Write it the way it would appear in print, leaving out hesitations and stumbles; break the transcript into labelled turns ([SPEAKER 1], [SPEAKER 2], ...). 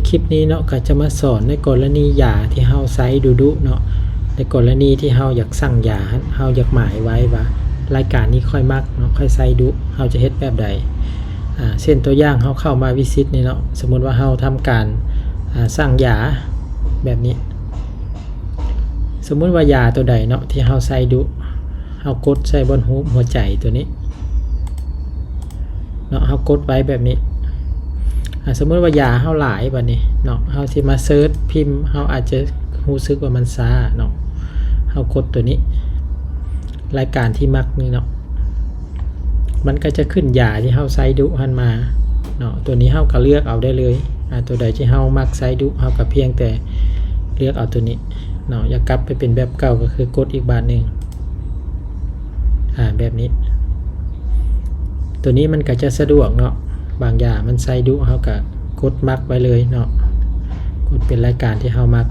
[SPEAKER 1] คลิปนี้เนาะก็จะมาสอนในกรณียาที่เฮาใช้ดุๆเนาะในกรณีที่เฮาอยากสั่งยาเฮาอยากหมายไว้ว่ารายการนี้ค่อยมักเนาะค่อยใช้ดุเฮาจะเฮ็ดแบบใดเช่นตัวอย่างเฮาเข้ามาวิสิตนี่เนาะสมมุติว่าเฮาทำการสั่งยาแบบนี้สมมุติว่ายาตัวใดเนาะที่เฮาใช้ดุเฮากดใส่บนหัวใจตัวนี้เนาะเฮากดไว้แบบนี้สมมุติว่ายาเฮาหลายบัดนี้เนาะเฮาสิมาเซิร์ชพิมพ์เฮาอาจจะรู้สึกว่ามันช้าเนาะเฮากดตัวนี้รายการที่มักนี่เนาะมันก็จะขึ้นยาที่เฮาใช้ดุหันมาเนาะตัวนี้เฮาก็เลือกเอาได้เลยตัวใดที่เฮามักใช้ดุเฮาก็เพียงแต่เลือกเอาตัวนี้เนาะอย่ากลับไปเป็นแบบเก่าก็คือกดอีกบาทนึงแบบนี้ตัวนี้มันก็จะสะดวกเนาะบางอย่างมันใส่ดุเฮาก็กดมักไว้เลยเนาะกดเป็นรายการที่เฮามัก